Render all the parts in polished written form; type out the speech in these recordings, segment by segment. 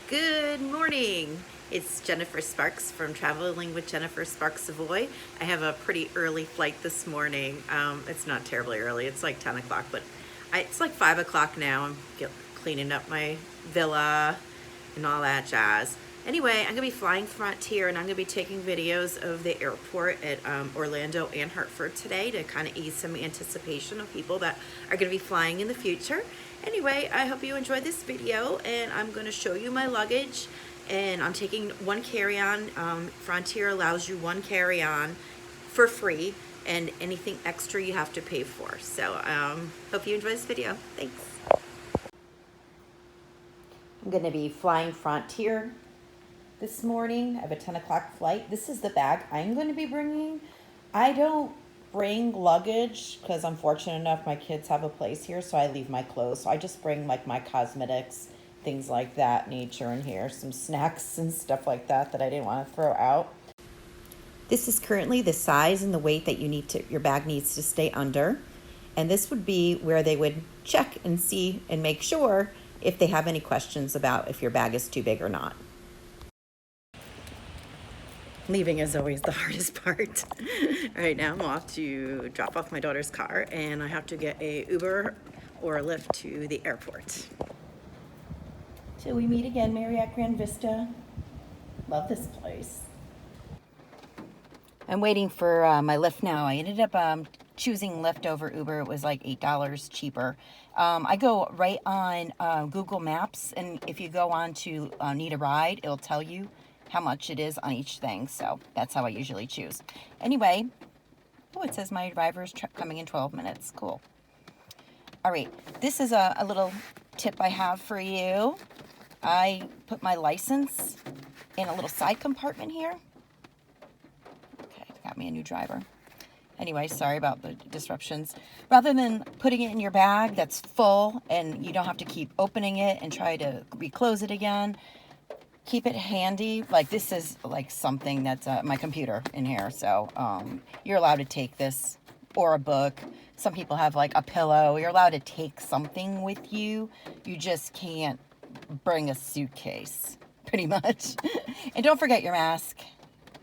Good morning. It's Jennifer Sparks from Traveling with Jennifer Sparks Savoy. I have a pretty early flight this morning. It's not terribly early. It's like 10 o'clock, but it's like 5 o'clock now. I'm cleaning up my villa and all that jazz. Anyway, I'm going to be flying Frontier, and I'm going to be taking videos of the airport at Orlando and Hartford today to kind of ease some anticipation of people that are going to be flying in the future. Anyway, I hope you enjoyed this video, and I'm going to show you my luggage, and I'm taking one carry-on. Frontier allows you one carry-on for free, and anything extra you have to pay for. So hope you enjoy this video. Thanks. I'm going to be flying Frontier this morning. I have a 10 o'clock flight. This is the bag I'm going to be bringing. I don't bring luggage because I'm fortunate enough my kids have a place here, so I leave my clothes. So I just bring like my cosmetics, things like that nature in here, some snacks and stuff like that I didn't want to throw out. This is currently the size and the weight that your bag needs to stay under. And this would be where they would check and see and make sure if they have any questions about if your bag is too big or not. Leaving is always the hardest part. Right now I'm off to drop off my daughter's car, and I have to get a Uber or a Lyft to the airport. Till we meet again, Marriott Grand Vista. Love this place. I'm waiting for my Lyft now. I ended up choosing Lyft over Uber. It was like $8 cheaper. I go right on Google Maps, and if you go on to need a ride, it'll tell you how much it is on each thing. So that's how I usually choose. Anyway, oh, it says my driver's coming in 12 minutes. Cool. All right, this is a little tip I have for you. I put my license in a little side compartment here. Okay, got me a new driver. Anyway, sorry about the disruptions. Rather than putting it in your bag that's full and you don't have to keep opening it and try to reclose it again, keep it handy. Like this is like something that's my computer in here. So you're allowed to take this or a book. Some people have like a pillow. You're allowed to take something with you. You just can't bring a suitcase, pretty much. And don't forget your mask.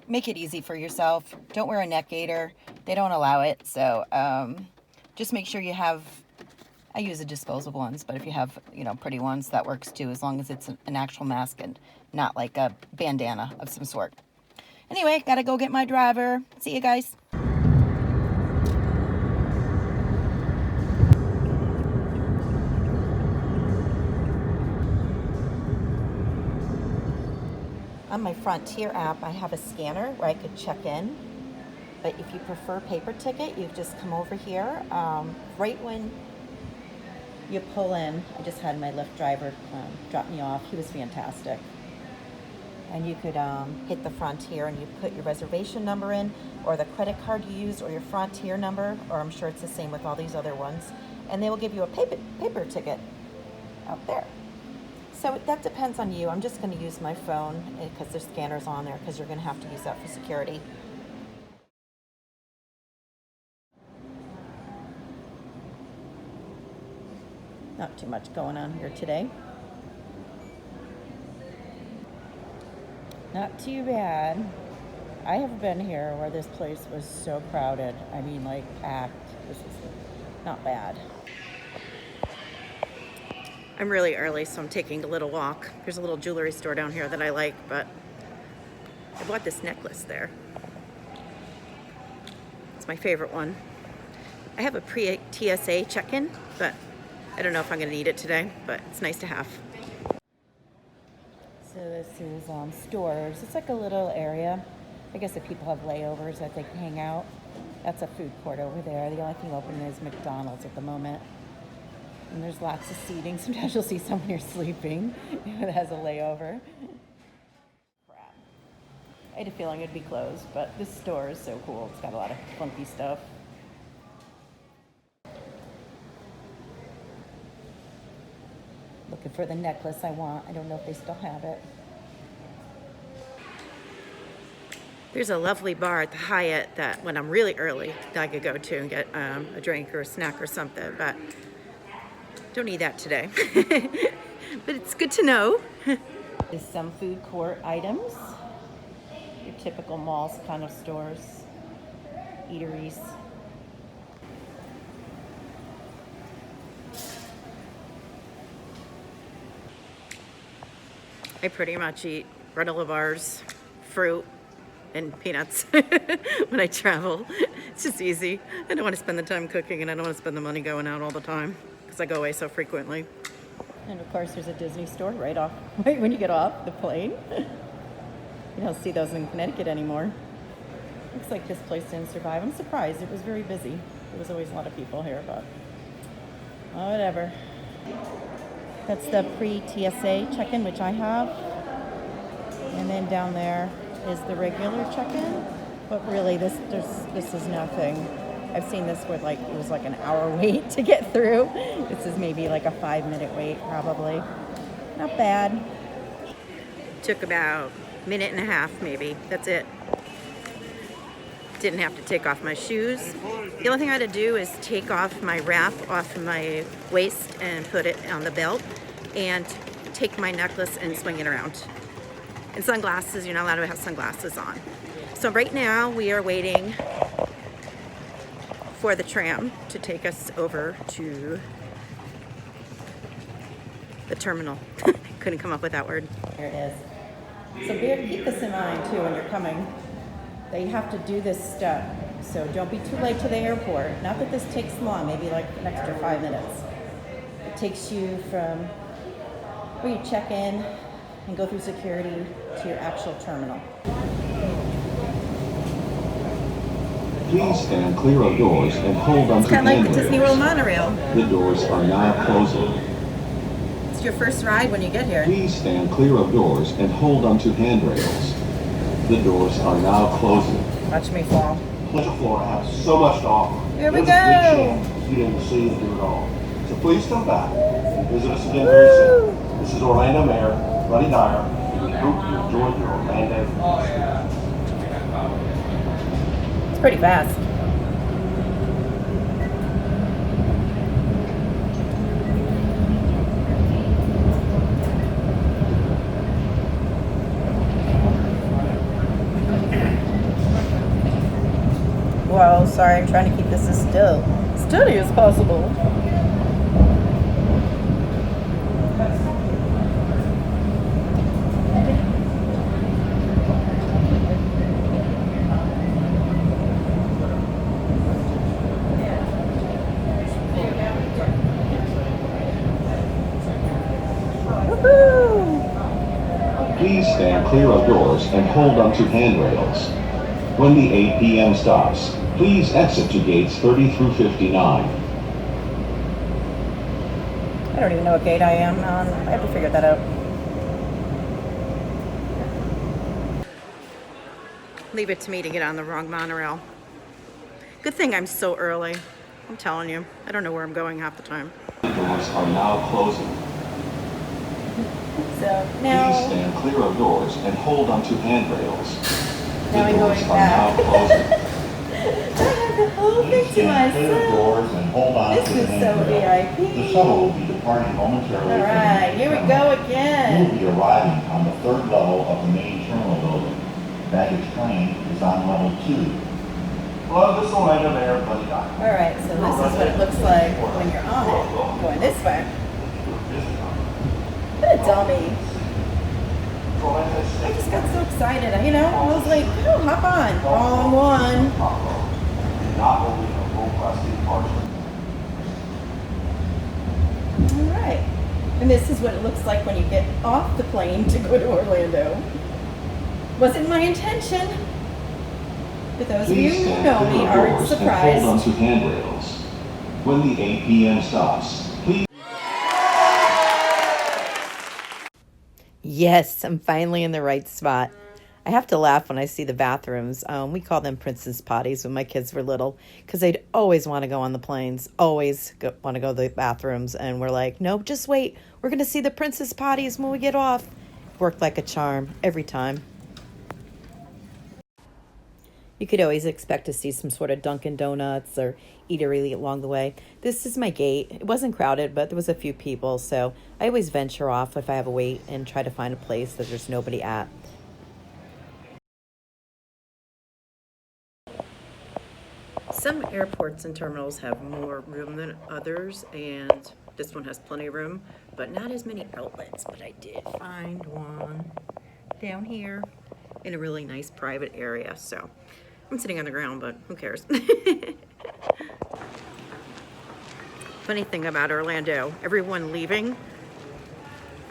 Make it easy for yourself. Don't wear a neck gaiter. They don't allow it. So just make sure you have, I use the disposable ones, but if you have, pretty ones, that works too, as long as it's an actual mask and not like a bandana of some sort. Anyway, gotta go get my driver. See you guys. On my Frontier app, I have a scanner where I could check in. But if you prefer paper ticket, you just come over here. Right when you pull in, I just had my Lyft driver drop me off. He was fantastic. And you could hit the Frontier and you put your reservation number in, or the credit card you use, or your Frontier number, or I'm sure it's the same with all these other ones. And they will give you a paper ticket out there. So that depends on you. I'm just going to use my phone because there's scanners on there, because you're going to have to use that for security. Not too much going on here today. Not too bad. I have been here where this place was so crowded. I mean, like packed. This is not bad. I'm really early, so I'm taking a little walk. There's a little jewelry store down here that I like, but I bought this necklace there. It's my favorite one. I have a pre-TSA check-in, but I don't know if I'm gonna need it today, but it's nice to have. So this is stores. It's like a little area. I guess if people have layovers that they can hang out. That's a food court over there. The only thing open is McDonald's at the moment. And there's lots of seating. Sometimes you'll see someone here sleeping that has a layover. Crap. I had a feeling it'd be closed, but this store is so cool. It's got a lot of funky stuff. Looking for the necklace I want. I don't know if they still have it. There's a lovely bar at the Hyatt that when I'm really early that I could go to and get a drink or a snack or something, but don't need that today. But it's good to know. Is some food court items. Your typical malls kind of stores, eateries. I pretty much eat granola bars, fruit, and peanuts when I travel. It's just easy. I don't want to spend the time cooking, and I don't want to spend the money going out all the time because I go away so frequently. And of course, there's a Disney store right when you get off the plane. You don't see those in Connecticut anymore. Looks like this place didn't survive. I'm surprised. It was very busy. There was always a lot of people here, but whatever. That's the pre-TSA check-in, which I have. And then down there is the regular check-in. But really, this is nothing. I've seen this where it was like an hour wait to get through. This is maybe like a 5-minute wait, probably. Not bad. Took about a minute and a half, maybe. That's it. Didn't have to take off my shoes. The only thing I had to do is take off my wrap off of my waist and put it on the belt, and take my necklace and swing it around. And sunglasses, you're not allowed to have sunglasses on. So right now we are waiting for the tram to take us over to the terminal. Couldn't come up with that word. There it is. So keep this in mind too when you're coming. They have to do this step, so don't be too late to the airport. Not that this takes long, maybe like an extra 5 minutes. It takes you from where you check in and go through security to your actual terminal. Please stand clear of doors and hold on to handrails. It's kind of like the Disney World monorail. The doors are now closing. It's your first ride when you get here. Please stand clear of doors and hold on to handrails. The doors are now closing. Watch me fall. Pleasure Florida has so much to offer. Here we There's a good go. chance you didn't see and do it all. So please come back and visit us again very soon. This is Orlando Mayor Buddy Dyer. We hope you enjoyed your Orlando experience. It's pretty fast. Well, sorry, I'm trying to keep this as steady as possible. Please stand clear of doors and hold on to handrails. When the 8 p.m. stops, please exit to gates 30 through 59. I don't even know what gate I am on. I have to figure that out. Leave it to me to get on the wrong monorail. Good thing I'm so early. I'm telling you, I don't know where I'm going half the time. The doors are now closing. So now, Please stand clear of doors and hold on to handrails. now I'm The going doors are back. now closing. I have the whole thing to Stand clear of myself. doors and hold on This to the is so handrail. VIP. The shuttle will be departing momentarily. All right, here we go again. You will be arriving on the third level of the main terminal building. Baggage claim is on level 2. Hello, this is Orlando Mayor Buddy Dyer. All right, so this is what it looks like when you're on it, going this way. What a dummy. I just got so excited, I was like, oh, hop on. Wrong one. Not only a full-class departure. All right. And this is what it looks like when you get off the plane to go to Orlando. Wasn't my intention. For those of you Please who stand know clear me of aren't doors and hold on surprised. to handrails. When the 8 p.m. stops, please. Yes, I'm finally in the right spot. I have to laugh when I see the bathrooms. We call them princess potties when my kids were little because they'd always want to go on the planes, always want to go to the bathrooms. And we're like, no, just wait. We're going to see the princess potties when we get off. Worked like a charm every time. You could always expect to see some sort of Dunkin' Donuts or eatery along the way. This is my gate. It wasn't crowded, but there was a few people, so I always venture off if I have a wait and try to find a place that there's nobody at. Some airports and terminals have more room than others, and this one has plenty of room, but not as many outlets. But I did find one down here in a really nice private area. So I'm sitting on the ground, but who cares? Funny thing about Orlando, everyone leaving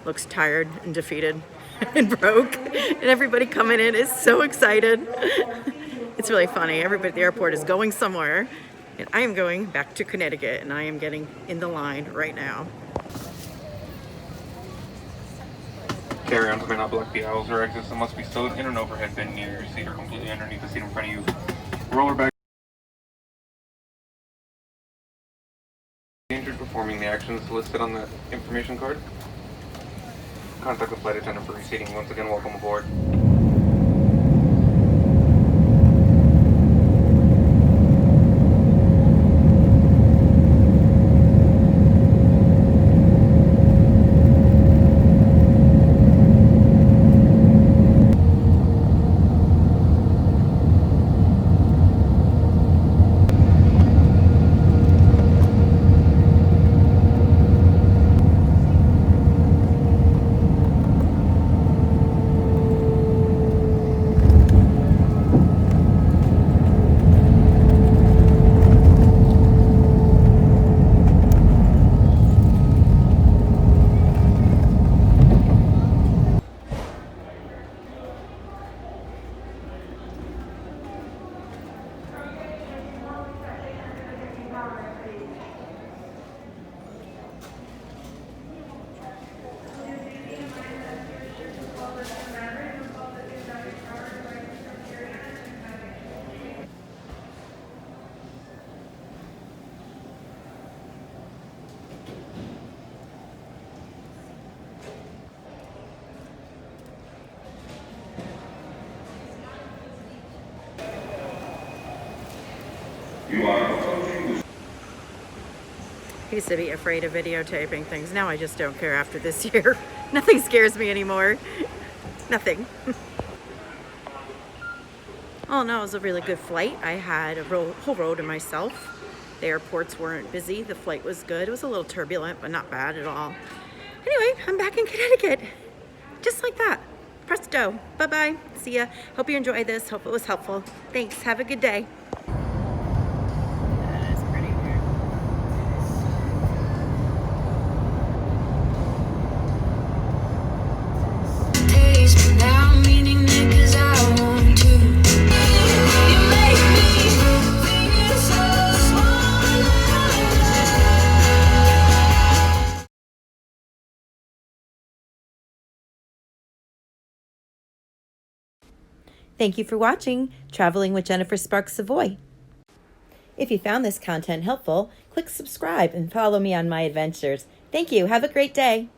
looks tired and defeated and broke, and everybody coming in is so excited. It's really funny. Everybody at the airport is going somewhere, and I am going back to Connecticut, and I am getting in the line right now. Carry-ons may not block the aisles or exits and must be stowed in an overhead bin near your seat or completely underneath the seat in front of you. Roller bag injured performing the actions listed on the information card. Contact the flight attendant for reseating. Once again, welcome aboard. I used to be afraid of videotaping things. Now I just don't care after this year. Nothing scares me anymore. Nothing. Oh no, it was a really good flight. I had a whole row to myself. The airports weren't busy. The flight was good. It was a little turbulent, but not bad at all. Anyway, I'm back in Connecticut. Just like that. Presto. Bye-bye. See ya. Hope you enjoyed this. Hope it was helpful. Thanks. Have a good day. Thank you for watching Traveling with Jennifer Sparks Savoy. If you found this content helpful, click subscribe and follow me on my adventures. Thank you. Have a great day.